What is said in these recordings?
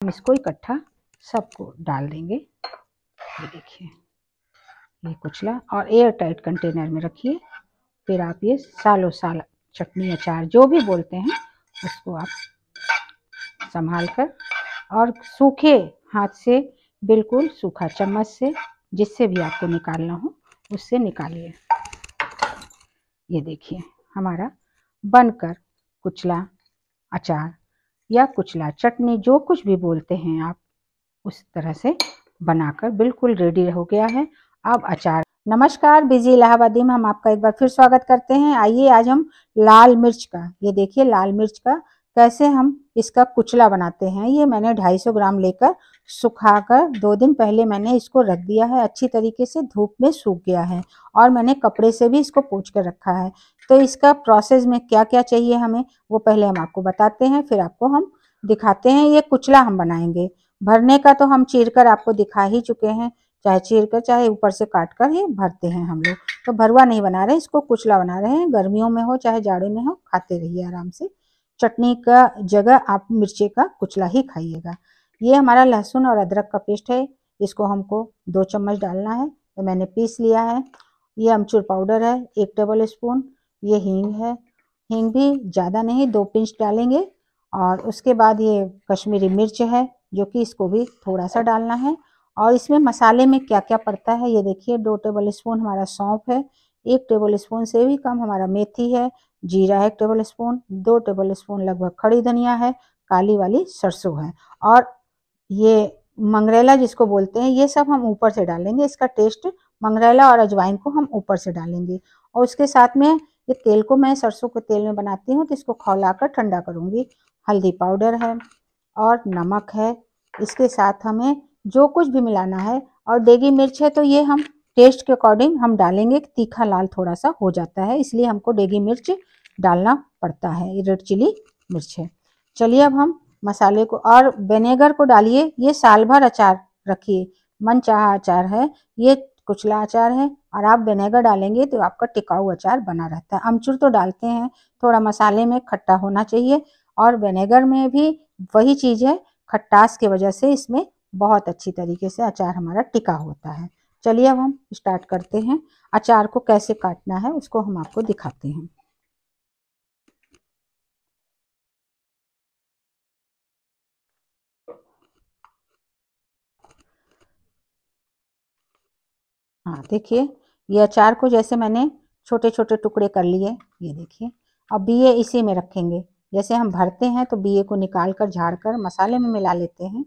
हम इसको इकट्ठा सबको डाल देंगे। ये देखिए, ये कुचला और एयर टाइट कंटेनर में रखिए। फिर आप ये सालों साल चटनी अचार जो भी बोलते हैं उसको आप संभाल कर और सूखे हाथ से, बिल्कुल सूखा चम्मच से, जिससे भी आपको निकालना हो उससे निकालिए। ये देखिए हमारा बनकर कुचला अचार या कुचला चटनी, जो कुछ भी बोलते हैं आप, उस तरह से बनाकर बिल्कुल रेडी हो गया है। अब अचार। नमस्कार, बिजी इलाहाबादी में हम आपका एक बार फिर स्वागत करते हैं। आइए आज हम लाल मिर्च का, ये देखिए लाल मिर्च का कैसे हम इसका कुचला बनाते हैं। ये मैंने 250 ग्राम लेकर सुखाकर 2 दिन पहले मैंने इसको रख दिया है। अच्छी तरीके से धूप में सूख गया है और मैंने कपड़े से भी इसको पोंछ कर रखा है। तो इसका प्रोसेस में क्या क्या चाहिए हमें, वो पहले हम आपको बताते हैं, फिर आपको हम दिखाते हैं। ये कुचला हम बनाएंगे। भरने का तो हम चीर कर आपको दिखा ही चुके हैं, चाहे चीर कर चाहे ऊपर से काट कर ही भरते हैं हम लोग। तो भरुआ नहीं बना रहे, इसको कुचला बना रहे हैं। गर्मियों में हो चाहे जाड़े में हो, खाते रहिए आराम से। चटनी का जगह आप मिर्ची का कुचला ही खाइएगा। ये हमारा लहसुन और अदरक का पेस्ट है, इसको हमको 2 चम्मच डालना है, तो मैंने पीस लिया है। ये अमचूर पाउडर है 1 टेबल स्पून। ये हींग है, हींग भी ज़्यादा नहीं, 2 पिंच डालेंगे। और उसके बाद ये कश्मीरी मिर्च है, जो कि इसको भी थोड़ा सा डालना है। और इसमें मसाले में क्या क्या पड़ता है ये देखिए। 2 टेबल स्पून हमारा सौंफ है, 1 टेबल स्पून से भी कम हमारा मेथी है, जीरा 1 टेबल स्पून, 2 टेबल स्पून लगभग खड़ी धनिया है, काली वाली सरसों है, और ये मंगरेला जिसको बोलते हैं, ये सब हम ऊपर से डालेंगे। इसका टेस्ट, मंगरेला और अजवाइन को हम ऊपर से डालेंगे। और उसके साथ में ये तेल को मैं सरसों के तेल में बनाती हूँ, तो इसको खौलाकर ठंडा करूँगी। हल्दी पाउडर है और नमक है। इसके साथ हमें जो कुछ भी मिलाना है, और देगी मिर्च है तो ये हम टेस्ट के अकॉर्डिंग हम डालेंगे। तीखा लाल थोड़ा सा हो जाता है, इसलिए हमको देगी मिर्च डालना पड़ता है। ये रेड चिली मिर्च है। चलिए अब हम मसाले को, और विनेगर को डालिए। ये साल भर अचार रखिए, मनचाहा अचार है ये, कुचला अचार है, और आप विनेगर डालेंगे तो आपका टिकाऊ अचार बना रहता है। अमचूर तो डालते हैं, थोड़ा मसाले में खट्टा होना चाहिए, और विनेगर में भी वही चीज़ है, खट्टास की वजह से इसमें बहुत अच्छी तरीके से अचार हमारा टिका होता है। चलिए अब हम स्टार्ट करते हैं। अचार को कैसे काटना है उसको हम आपको दिखाते हैं। हाँ देखिए, ये अचार को जैसे मैंने छोटे छोटे टुकड़े कर लिए, ये देखिए। अब बिये इसी में रखेंगे। जैसे हम भरते हैं तो बिये को निकाल कर झाड़ कर मसाले में मिला लेते हैं।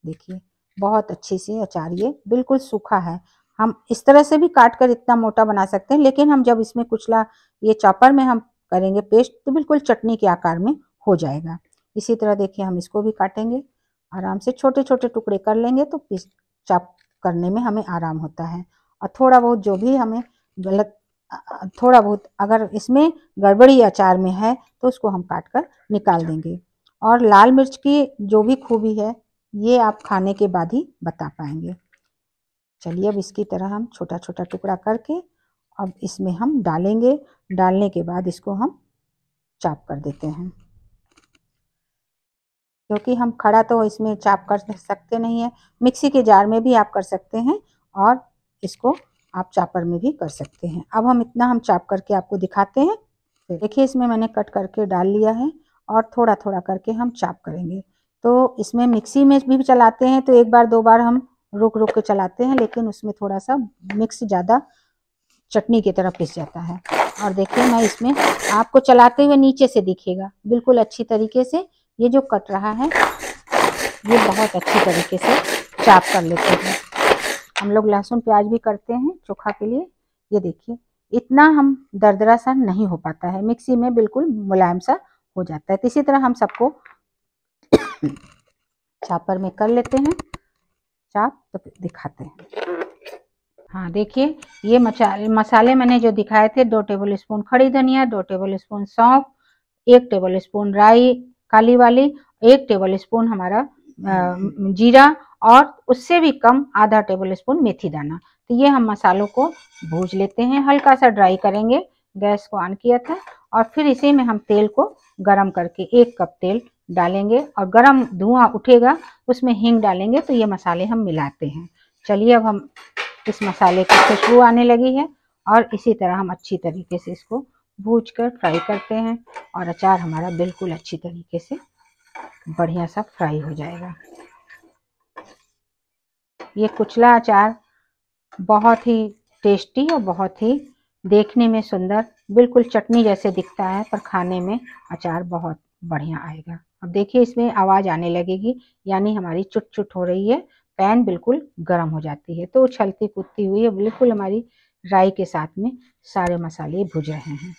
देखिए बहुत अच्छी सी अचार, ये बिल्कुल सूखा है। हम इस तरह से भी काट कर इतना मोटा बना सकते हैं, लेकिन हम जब इसमें कुचला ये चॉपर में हम करेंगे पेस्ट, तो बिल्कुल चटनी के आकार में हो जाएगा। इसी तरह देखिए हम इसको भी काटेंगे, आराम से छोटे छोटे टुकड़े कर लेंगे तो पीस चॉप करने में हमें आराम होता है। और थोड़ा बहुत जो भी हमें गलत, थोड़ा बहुत अगर इसमें गड़बड़ी अचार में है तो उसको हम काट कर निकाल देंगे। और लाल मिर्च की जो भी खूबी है ये आप खाने के बाद ही बता पाएंगे। चलिए अब इसकी तरह हम छोटा छोटा टुकड़ा करके अब इसमें हम डालेंगे। डालने के बाद इसको हम चॉप कर देते हैं, क्योंकि हम खड़ा तो इसमें चॉप कर सकते नहीं है। मिक्सी के जार में भी आप कर सकते हैं, और इसको आप चॉपर में भी कर सकते हैं। अब हम इतना हम चॉप करके आपको दिखाते हैं। देखिए इसमें मैंने कट करके डाल लिया है, और थोड़ा थोड़ा करके हम चॉप करेंगे। तो इसमें मिक्सी में भी चलाते हैं तो 1 बार 2 बार हम रुक रुक के चलाते हैं, लेकिन उसमें थोड़ा सा मिक्स ज़्यादा चटनी की तरह पिस जाता है। और देखिए मैं इसमें आपको चलाते हुए नीचे से दिखेगा बिल्कुल अच्छी तरीके से। ये जो कट रहा है ये बहुत अच्छी तरीके से चॉप कर लेते हैं। हम लोग लहसुन प्याज भी करते हैं चोखा के लिए। ये देखिए इतना हम दरदरा सा नहीं हो पाता है, मिक्सी में बिल्कुल मुलायम सा हो जाता है। तो इसी तरह हम सबको चॉपर में कर लेते हैं चॉप, तो दिखाते हैं। हाँ देखिए ये मसाले मैंने जो दिखाए थे, 2 टेबल स्पून खड़ी धनिया, 2 टेबल स्पून सौंफ, 1 टेबल स्पून राई काली वाली, 1 टेबल स्पून हमारा जीरा, और उससे भी कम आधा टेबल स्पून मेथी दाना। तो ये हम मसालों को भूज लेते हैं, हल्का सा ड्राई करेंगे। गैस को ऑन किया था, और फिर इसी में हम तेल को गरम करके 1 कप तेल डालेंगे और गरम धुआं उठेगा, उसमें हींग डालेंगे तो ये मसाले हम मिलाते हैं। चलिए अब हम इस मसाले की खुशबू आने लगी है और इसी तरह हम अच्छी तरीके से इसको भूज कर फ्राई करते हैं और अचार हमारा बिल्कुल अच्छी तरीके से बढ़िया सा फ्राई हो जाएगा। ये कुचला अचार बहुत ही टेस्टी और बहुत ही देखने में सुंदर, बिल्कुल चटनी जैसे दिखता है, पर खाने में अचार बहुत बढ़िया आएगा। अब देखिए इसमें आवाज़ आने लगेगी, यानी हमारी चुट चुट हो रही है, पैन बिल्कुल गर्म हो जाती है। तो उछलती कूदती हुई है, बिल्कुल हमारी राई के साथ में सारे मसाले भुज रहे हैं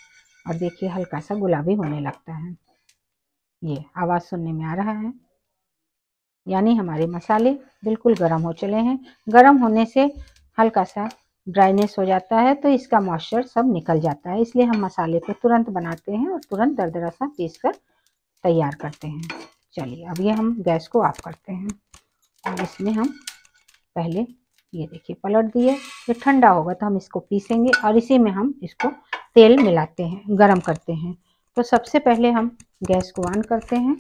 और देखिए हल्का सा गुलाबी होने लगता है। ये आवाज़ सुनने में आ रहा है, यानी हमारे मसाले बिल्कुल गर्म हो चले हैं। गर्म होने से हल्का सा ड्राइनेस हो जाता है, तो इसका मॉइस्चर सब निकल जाता है, इसलिए हम मसाले को तुरंत बनाते हैं और तुरंत दरदरा सा पीस कर तैयार करते हैं। चलिए अब ये हम गैस को ऑफ करते हैं और इसमें हम पहले ये देखिए पलट दिए। ये ठंडा होगा तो हम इसको पीसेंगे और इसी में हम इसको तेल मिलाते हैं, गरम करते हैं। तो सबसे पहले हम गैस को ऑन करते हैं।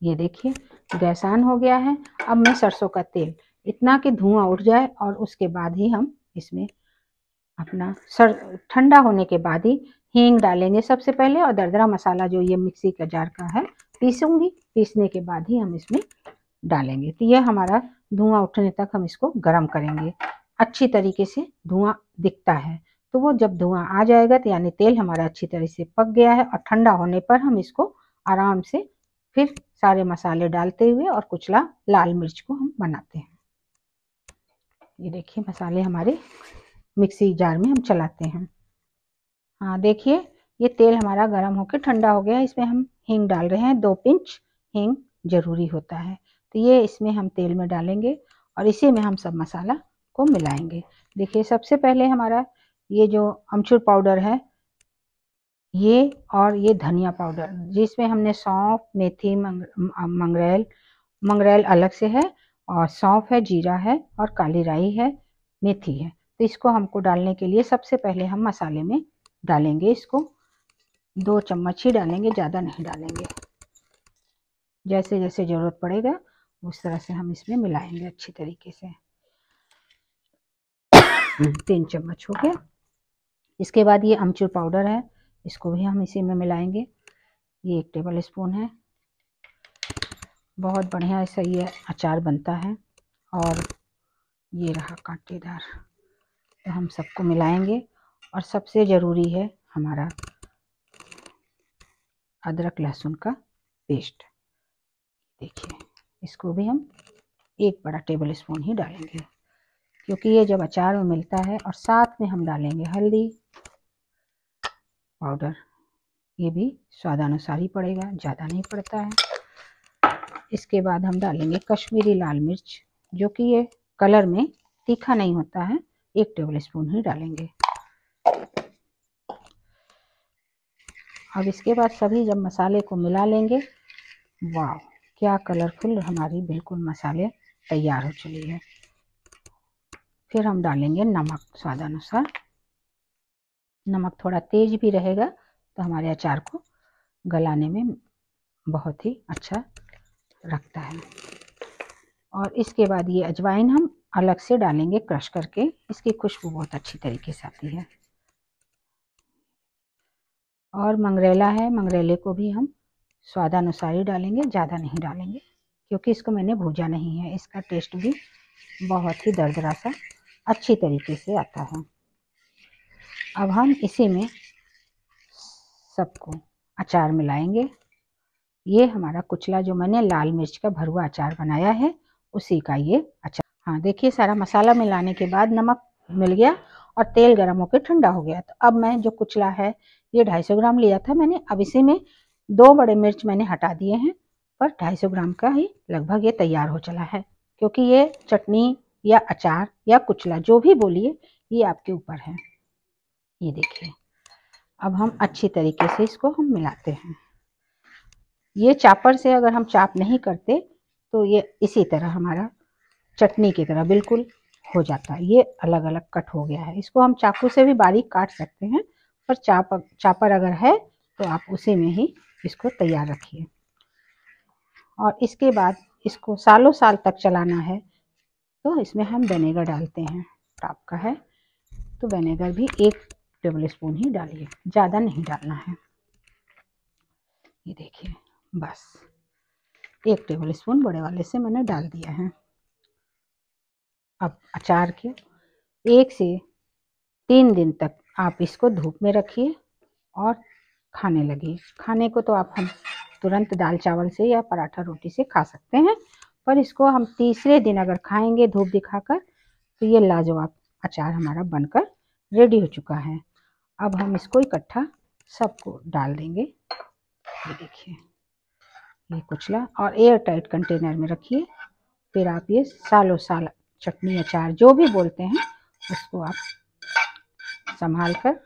ये देखिए गैस ऑन हो गया है। अब मैं सरसों का तेल इतना कि धुआं उठ जाए और उसके बाद ही हम इसमें अपना ठंडा होने के बाद ही हींग डालेंगे सबसे पहले, और दरदरा मसाला जो ये मिक्सी का जार का है पीसूंगी, पीसने के बाद ही हम इसमें डालेंगे। तो ये हमारा धुआं उठने तक हम इसको गर्म करेंगे। अच्छी तरीके से धुआं दिखता है, तो वो जब धुआं आ जाएगा तो यानी तेल हमारा अच्छी तरह से पक गया है और ठंडा होने पर हम इसको आराम से फिर सारे मसाले डालते हुए और कुचला लाल मिर्च को हम बनाते हैं। ये देखिए मसाले हमारे मिक्सी जार में हम चलाते हैं। हाँ देखिए ये तेल हमारा गर्म होकर ठंडा हो गया। इसमें हम हींग डाल रहे हैं, 2 पिंच हींग जरूरी होता है। तो ये इसमें हम तेल में डालेंगे और इसी में हम सब मसाला को मिलाएंगे। देखिए सबसे पहले हमारा ये जो अमचूर पाउडर है ये, और ये धनिया पाउडर जिसमें हमने सौंफ, मेथी, मंगरेल अलग से है, और सौंफ है, जीरा है और काली राई है, मेथी है। तो इसको हमको डालने के लिए सबसे पहले हम मसाले में डालेंगे, इसको 2 चम्मच ही डालेंगे, ज़्यादा नहीं डालेंगे। जैसे जैसे ज़रूरत पड़ेगा उस तरह से हम इसमें मिलाएंगे अच्छी तरीके से। 3 चम्मच हो गया। इसके बाद ये अमचूर पाउडर है, इसको भी हम इसी में मिलाएंगे। ये 1 टेबल स्पून है। बहुत बढ़िया ऐसा ये अचार बनता है। और ये रहा कांटेदार, तो हम सबको मिलाएंगे। और सबसे ज़रूरी है हमारा अदरक लहसुन का पेस्ट। देखिए इसको भी हम 1 बड़ा टेबल स्पून ही डालेंगे, क्योंकि ये जब अचार में मिलता है। और साथ में हम डालेंगे हल्दी पाउडर, ये भी स्वादानुसार ही पड़ेगा, ज़्यादा नहीं पड़ता है। इसके बाद हम डालेंगे कश्मीरी लाल मिर्च, जो कि ये कलर में तीखा नहीं होता है, 1 टेबल स्पून ही डालेंगे। अब इसके बाद सभी जब मसाले को मिला लेंगे, वाह क्या कलरफुल हमारी बिल्कुल मसाले तैयार हो चली है। फिर हम डालेंगे नमक स्वादानुसार। नमक थोड़ा तेज भी रहेगा तो हमारे अचार को गलाने में बहुत ही अच्छा रखता है। और इसके बाद ये अजवाइन हम अलग से डालेंगे क्रश करके, इसकी खुशबू बहुत अच्छी तरीके से आती है। और मंगरेला है, मंगरेले को भी हम स्वादानुसार ही डालेंगे, ज़्यादा नहीं डालेंगे, क्योंकि इसको मैंने भूजा नहीं है। इसका टेस्ट भी बहुत ही दरदरा सा अच्छी तरीके से आता है। अब हम इसी में सबको अचार मिलाएंगे। ये हमारा कुचला जो मैंने लाल मिर्च का भरुआ अचार बनाया है, उसी का ये अचार। हाँ देखिए सारा मसाला मिलाने के बाद नमक मिल गया और तेल गर्म होकर ठंडा हो गया। तो अब मैं जो कुचला है ये 250 ग्राम लिया था मैंने। अब इसी में 2 बड़े मिर्च मैंने हटा दिए हैं, पर 250 ग्राम का ही लगभग ये तैयार हो चला है। क्योंकि ये चटनी या अचार या कुचला जो भी बोलिए, ये आपके ऊपर है। ये देखिए अब हम अच्छी तरीके से इसको हम मिलाते हैं। ये चापर से अगर हम चाप नहीं करते तो ये इसी तरह हमारा चटनी की तरह बिल्कुल हो जाता है। ये अलग अलग कट हो गया है। इसको हम चाकू से भी बारीक काट सकते हैं, पर चापर अगर है तो आप उसी में ही इसको तैयार रखिए। और इसके बाद इसको सालों साल तक चलाना है तो इसमें हम विनेगर डालते हैं। टॉप का है तो विनेगर भी 1 टेबल स्पून ही डालिए, ज़्यादा नहीं डालना है। ये देखिए, बस 1 टेबल स्पून बड़े वाले से मैंने डाल दिया है। अब अचार के 1 से 3 दिन तक आप इसको धूप में रखिए और खाने लगिए। खाने को तो आप हम तुरंत दाल चावल से या पराठा रोटी से खा सकते हैं, पर इसको हम तीसरे दिन अगर खाएंगे धूप दिखाकर तो ये लाजवाब अचार हमारा बनकर रेडी हो चुका है। अब हम इसको इकट्ठा सबको डाल देंगे। ये देखिए, ये कुचला और एयर टाइट कंटेनर में रखिए। फिर आप ये सालों साल चटनी अचार जो भी बोलते हैं उसको आप संभाल कर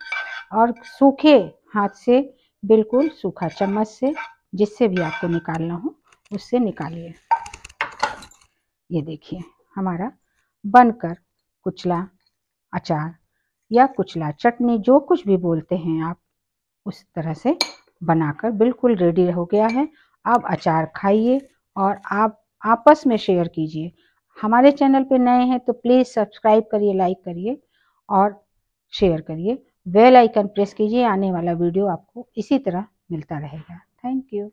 और सूखे हाथ से, बिल्कुल सूखा चम्मच से, जिससे भी आपको निकालना हो उससे निकालिए। ये देखिए, हमारा बनकर कुचला अचार या कुचला चटनी जो कुछ भी बोलते हैं आप, उस तरह से बनाकर बिल्कुल रेडी हो गया है। अब अचार खाइए और आप आपस में शेयर कीजिए। हमारे चैनल पे नए हैं तो प्लीज़ सब्सक्राइब करिए, लाइक करिए और शेयर करिए। बेल आइकन प्रेस कीजिए, आने वाला वीडियो आपको इसी तरह मिलता रहेगा। Thank you.